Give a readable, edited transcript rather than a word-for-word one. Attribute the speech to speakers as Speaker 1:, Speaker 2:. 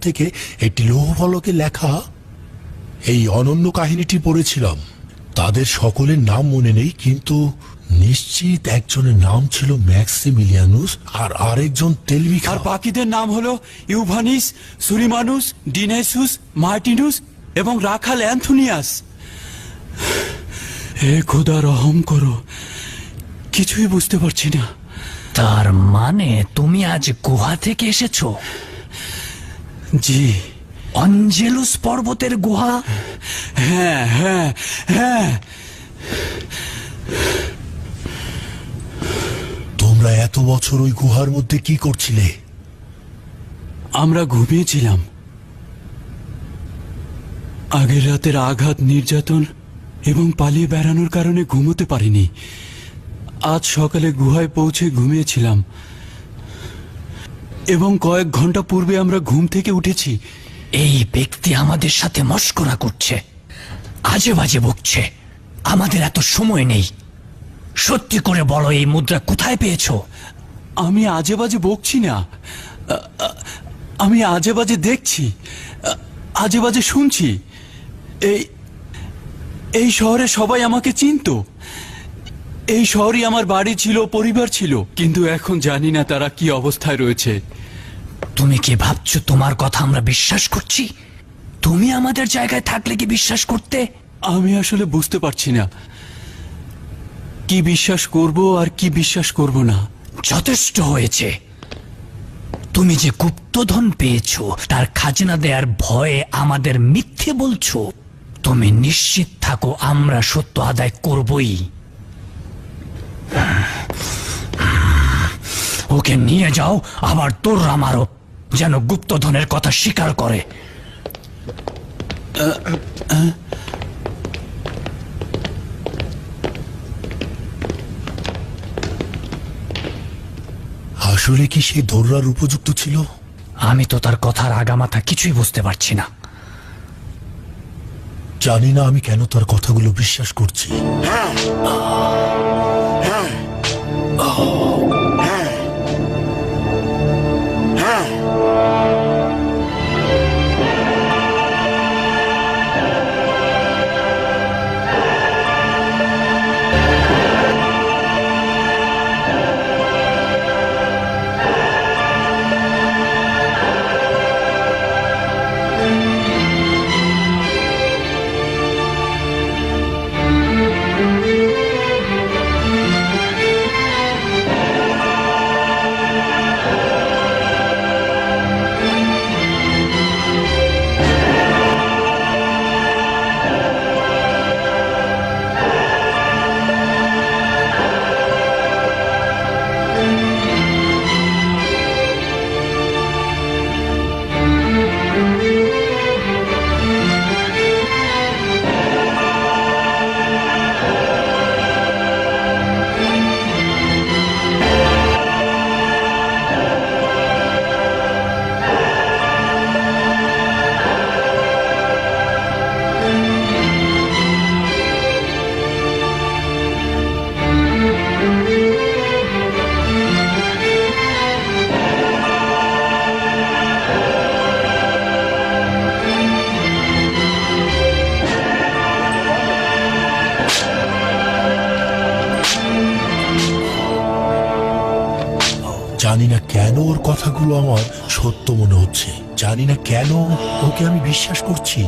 Speaker 1: থেকে একটি লৌহফলকে লেখা এই অনন্য কাহিনীটি পড়েছিলাম। তাদের সকলের নাম মনে নেই, কিন্তু নিশ্চিত একজনের নাম ছিল ম্যাক্সিমিলিয়ানুস আর আরেকজন তেলভিখা।
Speaker 2: আর বাকিদের নাম হলো ইউভানিস, সুরিমানুস, ডিনেসুস, মার্টিনুস এবং রাখাল অ্যান্থোনিয়াস। হে খোদা, রহম করো, কিছুই বুঝতে পারছি না।
Speaker 3: তার মানে তুমি আজ গুহা থেকে এসেছো?
Speaker 2: জি।
Speaker 3: অঞ্জেলুস পর্বতের গুহা?
Speaker 2: হ্যাঁ হ্যাঁ হ্যাঁ।
Speaker 1: তোমরা এত বছর ওই গুহার মধ্যে কি করছিলে?
Speaker 2: আমরা ঘুমিয়েছিলাম। আগের রাতের আঘাত, নির্যাতন এবং পালিয়ে বেড়ানোর কারণে ঘুমোতে পারিনি। আজ সকালে গুহায় পৌঁছে ঘুমিয়েছিলাম এবং কয়েক ঘন্টা পূর্বে আমরা ঘুম থেকে উঠেছি।
Speaker 3: এই ব্যক্তি আমাদের সাথে মশকরা করছে, আজে বাজে বকছে। আমাদের এত সময় নেই। সত্যি করে বলো, এই মুদ্রা কোথায় পেয়েছো?
Speaker 2: আমি আজে বাজে বকছি না, আমি আজে বাজে দেখছি, আজে বাজে শুনছি। এই শহরে সবাই আমাকে চিনতো। এই শহরই আমার বাড়ি ছিল, পরিবার ছিল, কিন্তু এখন জানি না তারা কি অবস্থায় রয়েছে।
Speaker 3: তুমি কি ভাবছো তোমার কথা আমরা বিশ্বাস করছি? তুমি আমাদের জায়গায় থাকলে কি বিশ্বাস করতে?
Speaker 2: আমি আসলে বুঝতে পারছি না কি বিশ্বাস করব আর কি বিশ্বাস করব না।
Speaker 3: যথেষ্ট হয়েছে। তুমি যে গুপ্তধন পেয়েছো তার খাজনা দেওয়ার ভয়ে আমাদের মিথ্যে বলছো। তুমি নিশ্চিত থাকো, আমরা সত্য আদায় করবই। ওকে নিয়ে যাও, আবার তোররা মারো, যেন গুপ্তধনের কথা স্বীকার করে।
Speaker 1: আসলে কি সে ধরার উপযুক্ত ছিল?
Speaker 3: আমি তো তার কথার আগামাথা কিছুই বুঝতে পারছি না।
Speaker 1: জানি না আমি কেন তার কথাগুলো বিশ্বাস করছি। জানি না কেন ওর কথাগুলো আমার সত্য মনে হচ্ছে। জানি না কেন ওকে আমি বিশ্বাস করছি।